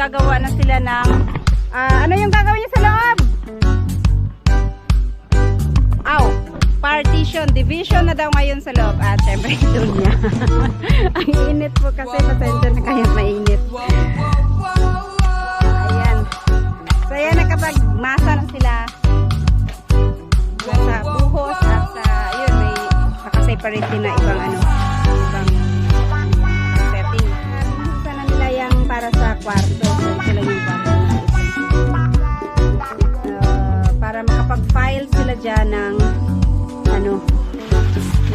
gagawa na sila ng ano yung gagawin niya sa loob? Aw, partition, division na daw ngayon sa loob. At syempre ito niya. Ang init po kasi, pasensya na kayo, mainit. Ayan. So ayan, nakapagmasa na sila sa buhos at yun, may nakaseparate din na ibang ano, ibang setting. Buhusan na nila yung para sa kwarto. So ito lang yung kwarto na ito. Para makapag-file sila dyan ng ano,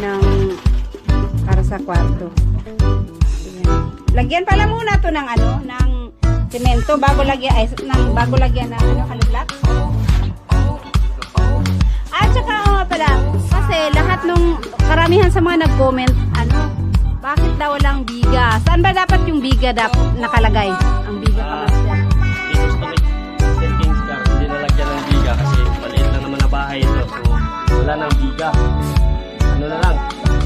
ng para sa kwarto. Ayan. Lagyan pala muna to ng ano, ng semento bago lagyan ng ano, hollow block. At saka pala, kasi lahat nung karamihan sa mga nag-comment, ano, bakit daw walang biga? Saan ba dapat yung biga nakalagay? Ang biga pa mas dyan. Dito sa Sir Kingscar, hindi nalagyan ng biga kasi maliit lang naman na bahay ito. So, wala nang biga. Ano na lang,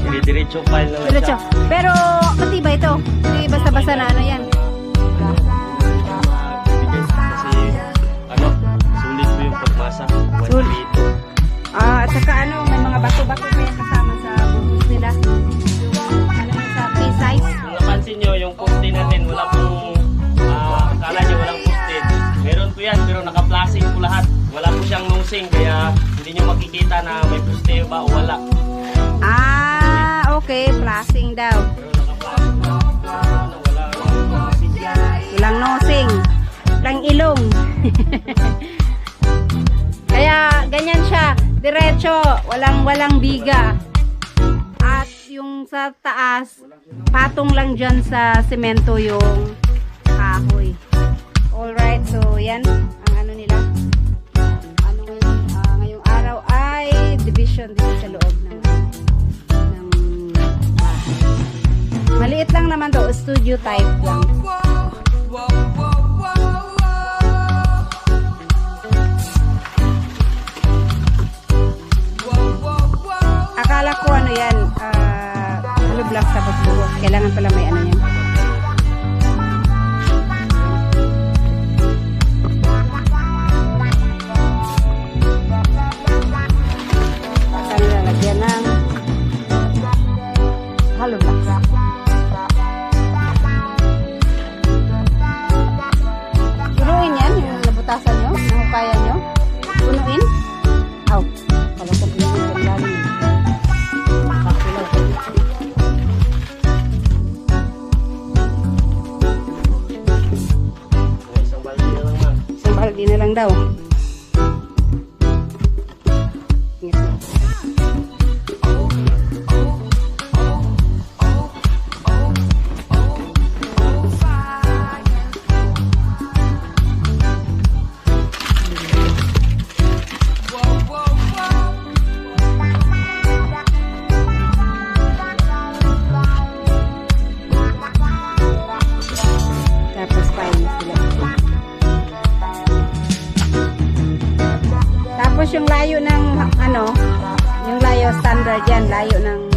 dire-diretso file na lang Diretso. siya. Pero matibay ito. Hindi basta-basta na ano yan. Kasi, ano, sulit po yung pagmasa. Sulit. At saka ano, may mga bato-bato pa yan kasama sa buhos nila. Ano yun, sa P-size. Kung napansin nyo, yung poste natin, wala pong, akala nyo walang poste. Meron po yan, pero naka-plastic po lahat. Wala po siyang nosing, kaya hindi nyo makikita na may poste ba o wala. Okay, flashing daw. Pero naka-plastic na, walang silya. Walang nosing. Walang ilong. Kaya ganyan siya. Diretso. Walang biga. At yung sa taas, patong lang dyan sa semento yung kahoy. Alright, so yan ang ano nila. Ano ngayong araw ay division dito sa loob ng bahay. Maliit lang naman daw, studio type lang. Akala ko ano yan, hollow block tapos buhos. Kailangan pala may ano yan. Baka nilalagyan ng hollow blocks. Punuin yan, yung nabutasan nyo, nahukayan nyo. Punuin. Aw, pala ko punuin yung lalim. Kakilaw. Isang balde na lang, ma'am. Isang balde na lang daw. Tapos file na sila. Tapos yung layo ng ano, yung layo standard yan, layo ng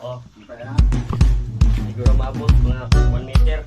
Oh. Siguro maabot mga 1 meter.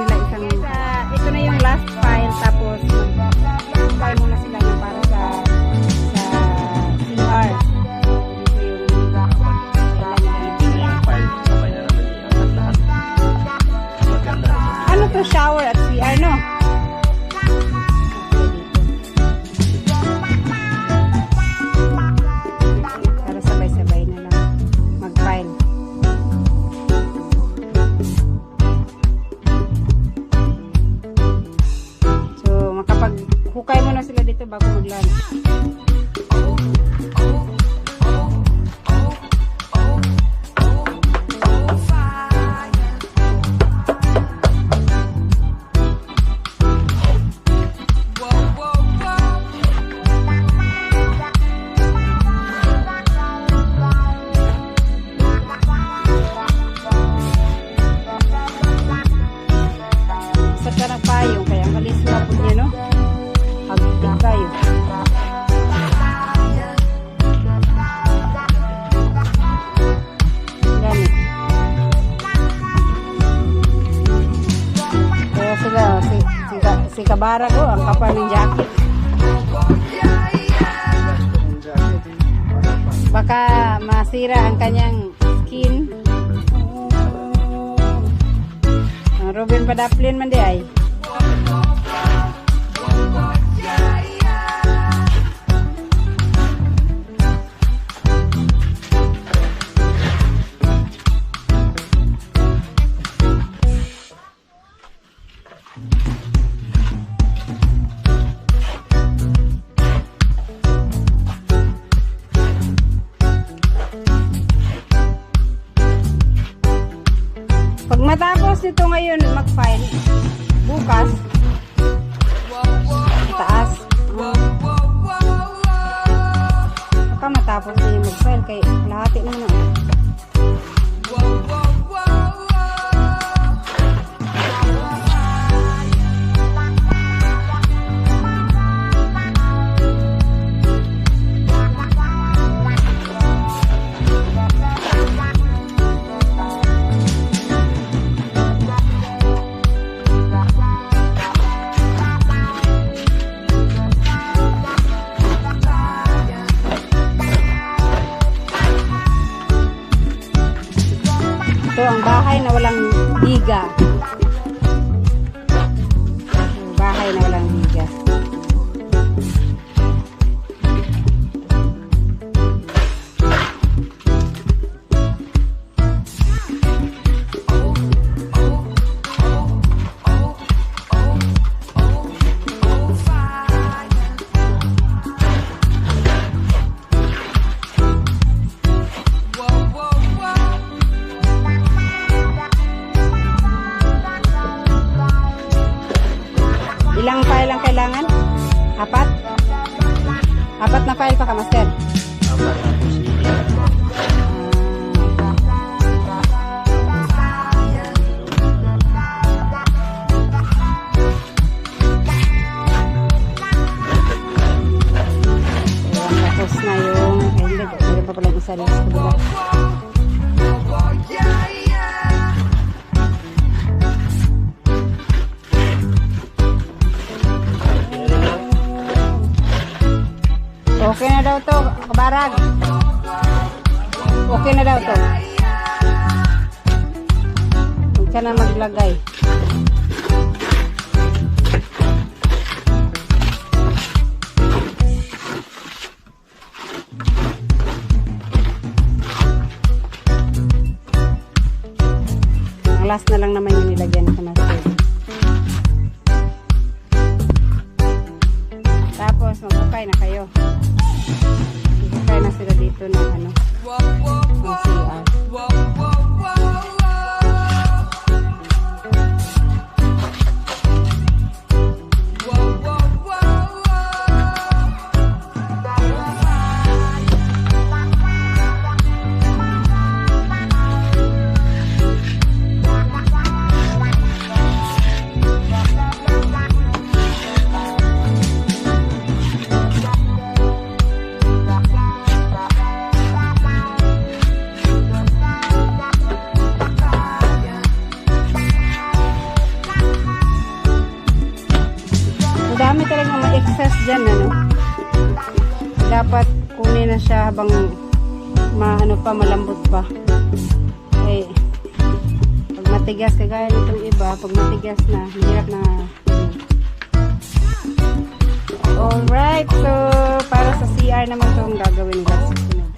nila isang... ito na yung last file, tapos mag-file muna sila na para sa CR. Dito yung file, sabay na naman iangat lahat. Maganda rin sa ano to, shower at CR, no? Para sabay-sabay na lang mag-file. So, makapag-hukay muna sila dito bago mag-lunch. Sa karang payong, kaya malis na po niya, no? Hagpig kayo. Ganit. Kaya sila, si Kabara ko, ang kapal ng jacket. Baka masira ang kanyang skin. Robin Padaplin man di ay. Pag matapos nito ngayon mag-file, bukas, taas, baka matapos na yung mag-file, kaya lahati na na. Ito ang bahay na walang biga. Ang bahay na walang biga. Ilang file ang kailangan? Apat? Apat na file pa ka, Master? apat na po si Tapos na yung... Ay, hindi. Meron pa pala yung isa rin sa kabila. Okay na daw to, Kabarag. Okay na daw to. Huwag ka na maglagay. Ang last na lang naman yung nilagyan ko na sila. Tapos magbukay na kayo. Magbukay na sila dito ng ano, ng CR. dyan, ano. Dapat kunin na siya habang malambot pa. Eh, pag matigas, kagaya nitong iba, pag matigas na, hirap na. Alright, so para sa CR naman itong gagawin nila. Susunod.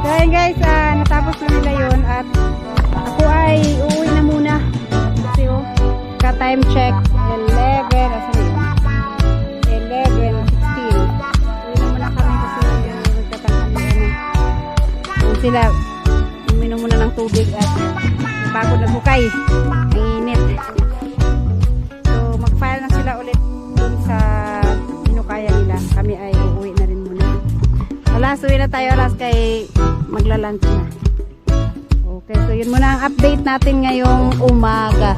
So ayun guys, natapos na nila yun at ako ay uuwi na muna kasi ka-time check 11, asan yun? 11:16. Uwi na muna kami kasi nagtatanghal na kami. Yun sila, uminom muna ng tubig at pagod na bukay, ang init. So mag-file na sila ulit dun sa inukaya nila, kami ay uuwi na rin muna. Alas, uwi na tayo alas kay magla-lunch na. Okay, so yun muna ang update natin ngayong umaga.